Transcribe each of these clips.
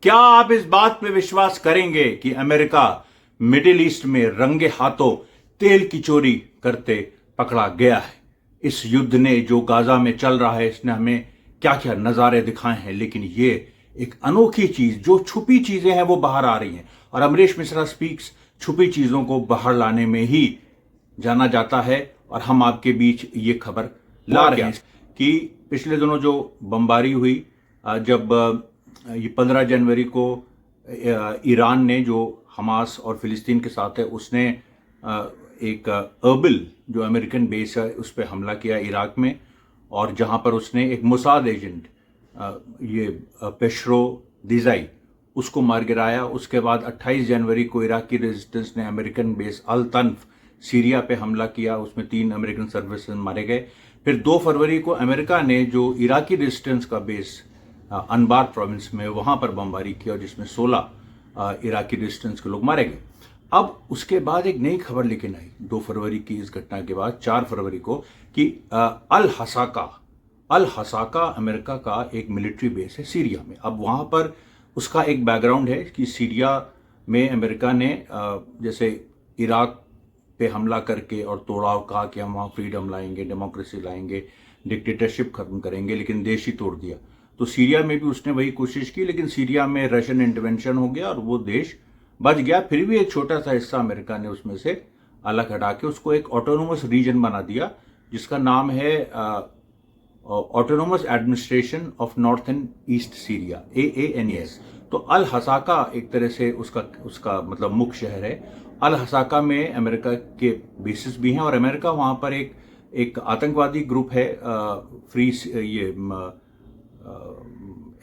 क्या आप इस बात पे विश्वास करेंगे कि अमेरिका मिडिल ईस्ट में रंगे हाथों तेल की चोरी करते पकड़ा गया है? इस युद्ध ने जो गाजा में चल रहा है, इसने हमें क्या क्या नजारे दिखाए हैं, लेकिन ये एक अनोखी चीज, जो छुपी चीजें हैं वो बाहर आ रही हैं। और अमरीश मिश्रा स्पीक्स छुपी चीजों को बाहर लाने में ही जाना जाता है। और हम आपके बीच ये खबर ला रहे हैं कि पिछले दिनों जो बमबारी हुई, जब ये 15 जनवरी को ईरान ने, जो हमास और फिलिस्तीन के साथ है, उसने एक अर्बिल जो अमेरिकन बेस है उस पर हमला किया इराक में। और जहां पर उसने एक मोसाद एजेंट, ये पेशरो दिजाई, उसको मार गिराया। उसके बाद 28 जनवरी को इराकी रेजिस्टेंस ने अमेरिकन बेस अल तन्फ सीरिया पे हमला किया, उसमें 3 अमेरिकन सर्विसमैन मारे गए। फिर 2 फरवरी को अमेरिका ने जो इराकी रेजिस्टेंस का बेस अनबार प्रोविंस में, वहां पर बमबारी किया, जिसमें 16 इराकी रेजिस्टेंस के लोग मारे गए। अब उसके बाद एक नई खबर लेकिन आई 2 फरवरी की इस घटना के बाद, 4 फरवरी को, कि अल हसाका अमेरिका का एक मिलिट्री बेस है सीरिया में। अब वहां पर उसका एक बैकग्राउंड है कि सीरिया में अमेरिका ने जैसे इराक पे हमला करके और तोड़ा, कहा कि हम वहाँ फ्रीडम लाएंगे, डेमोक्रेसी लाएंगे, डिक्टेटरशिप खत्म करेंगे, लेकिन देश ही तोड़ दिया। तो सीरिया में भी उसने वही कोशिश की, लेकिन सीरिया में रशियन इंटरवेंशन हो गया और वो देश बच गया। फिर भी एक छोटा सा हिस्सा अमेरिका ने उसमें से अलग हटा के उसको एक ऑटोनोमस रीजन बना दिया, जिसका नाम है autonomous administration of north and east Syria, AANES। तो अल हसाका एक तरह से उसका मतलब मुख्य शहर है। अल हसाका में अमेरिका के बेसिस भी हैं और अमेरिका वहां पर एक आतंकवादी ग्रुप है, फ्री ये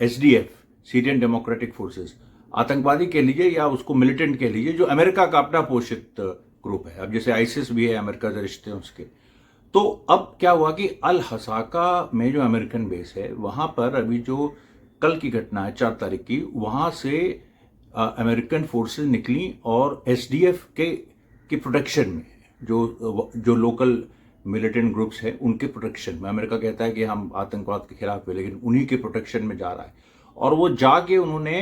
SDF, सीरियन डेमोक्रेटिक फोर्सेस, आतंकवादी कह लीजिए या उसको मिलिटेंट कह लीजिए, जो अमेरिका का अपना पोषित ग्रुप है। अब जैसे आईसिस भी है अमेरिका से रिश्ते हैं उसके। तो अब क्या हुआ कि अल हसाका में जो अमेरिकन बेस है, वहां पर अभी जो कल की घटना है 4 तारीख की, वहां से अमेरिकन फोर्सेस निकली और SDF के प्रोटेक्शन में, जो लोकल मिलिटेंट ग्रुप्स हैं उनके प्रोटेक्शन में, अमेरिका कहता है कि हम आतंकवाद के खिलाफ है, लेकिन उन्हीं के प्रोटेक्शन में जा रहा है। और वो जाके उन्होंने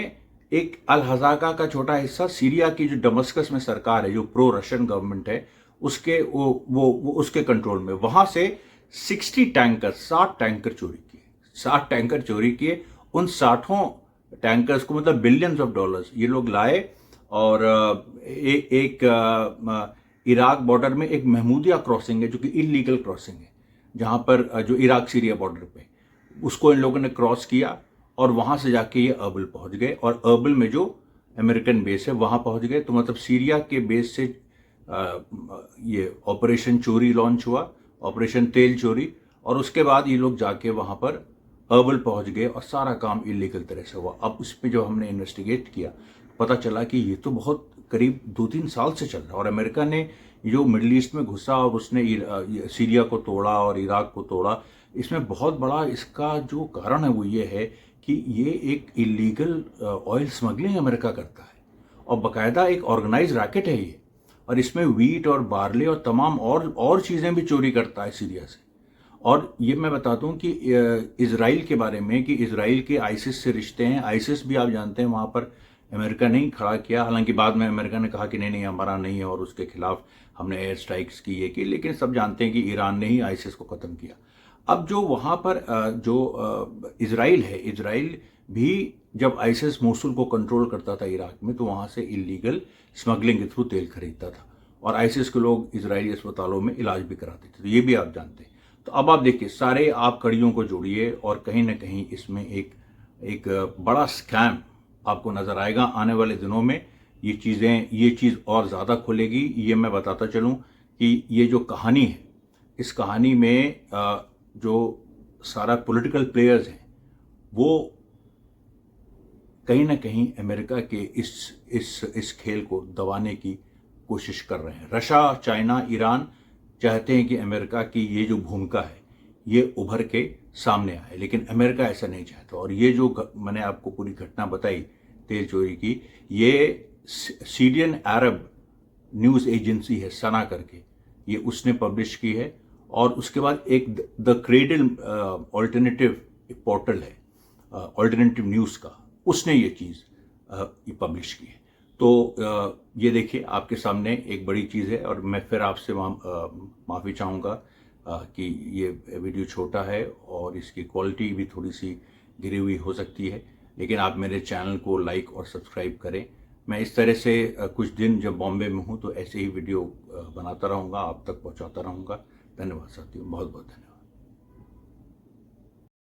एक अल हसाका का छोटा हिस्सा, सीरिया की जो दमस्कस में सरकार है, जो प्रो रशियन गवर्नमेंट है, उसके वो उसके कंट्रोल में, वहां से 60 टैंकर चोरी किए। 60 टैंकर चोरी किए। उन 60 टैंकर्स को, मतलब बिलियंस ऑफ डॉलर्स, ये लोग लाए और एक इराक बॉर्डर में एक महमूदिया क्रॉसिंग है, जो कि इलीगल क्रॉसिंग है, जहां पर जो इराक सीरिया बॉर्डर पे, उसको इन लोगों ने क्रॉस किया और वहां से जाके ये अर्बिल पहुंच गए। और अर्बिल में जो अमेरिकन बेस है वहां पहुंच गए। तो मतलब सीरिया के बेस से ये ऑपरेशन चोरी लॉन्च हुआ, ऑपरेशन तेल चोरी। और उसके बाद ये लोग जाके वहां पर अर्बिल पहुंच गए और सारा काम इलीगल तरह से हुआ। अब उस पर जो हमने इन्वेस्टिगेट किया, पता चला कि ये तो बहुत करीब 2-3 साल से चल रहा है। और अमेरिका ने जो मिडिल ईस्ट में घुसा और उसने सीरिया को तोड़ा और इराक को तोड़ा, इसमें बहुत बड़ा इसका जो कारण है वो ये है कि ये एक इलीगल ऑयल स्मगलिंग अमेरिका करता है और बाकायदा एक ऑर्गेनाइज रैकेट है ये। और इसमें वीट और बार्ले और तमाम और चीजें भी चोरी करता है सीरिया से। और ये मैं बताता हूँ कि इजराइल के बारे में, कि इजराइल के आईसिस से रिश्ते हैं। आईसिस भी आप जानते हैं वहां पर अमेरिका ने ही खड़ा किया, हालांकि बाद में अमेरिका ने कहा कि नहीं हमारा नहीं है और उसके खिलाफ हमने एयर स्ट्राइक्स की, ये की, लेकिन सब जानते हैं कि ईरान ने ही आईसिस को खत्म किया। अब जो वहां पर जो इजराइल है, इजराइल भी जब आईसिस मोसुल को कंट्रोल करता था इराक में, तो वहां से इलीगल स्मगलिंग के थ्रू तेल खरीदता था और आईसिस के लोग इजरायली अस्पतालों में इलाज भी कराते थे। तो ये भी आप जानते हैं। तो अब आप देखिए, सारे आप कड़ियों को जोड़िए और कहीं ना कहीं इसमें एक बड़ा स्कैम आपको नजर आएगा आने वाले दिनों में। ये चीज और ज्यादा खुलेगी। ये मैं बताता चलूं कि ये जो कहानी है, इस कहानी में जो सारा पॉलिटिकल प्लेयर्स हैं, वो कहीं ना कहीं अमेरिका के इस खेल को दबाने की कोशिश कर रहे हैं। रशिया, चाइना, ईरान चाहते हैं कि अमेरिका की ये जो भूमिका है ये उभर के सामने आए, लेकिन अमेरिका ऐसा नहीं चाहता। और ये जो मैंने आपको पूरी घटना बताई तेल चोरी की, ये सीरियन अरब न्यूज एजेंसी है सना करके, ये उसने पब्लिश की है। और उसके बाद एक द क्रेडल ऑल्टरनेटिव पोर्टल है, ऑल्टरनेटिव न्यूज का, उसने ये चीज ये पब्लिश की है। तो ये देखिए आपके सामने एक बड़ी चीज़ है, और मैं फिर आपसे माफ़ी चाहूँगा कि ये वीडियो छोटा है और इसकी क्वालिटी भी थोड़ी सी गिरी हुई हो सकती है, लेकिन आप मेरे चैनल को लाइक और सब्सक्राइब करें। मैं इस तरह से कुछ दिन जब बॉम्बे में हूँ तो ऐसे ही वीडियो बनाता रहूँगा, आप तक पहुँचाता रहूँगा। धन्यवाद साथियों, बहुत बहुत धन्यवाद।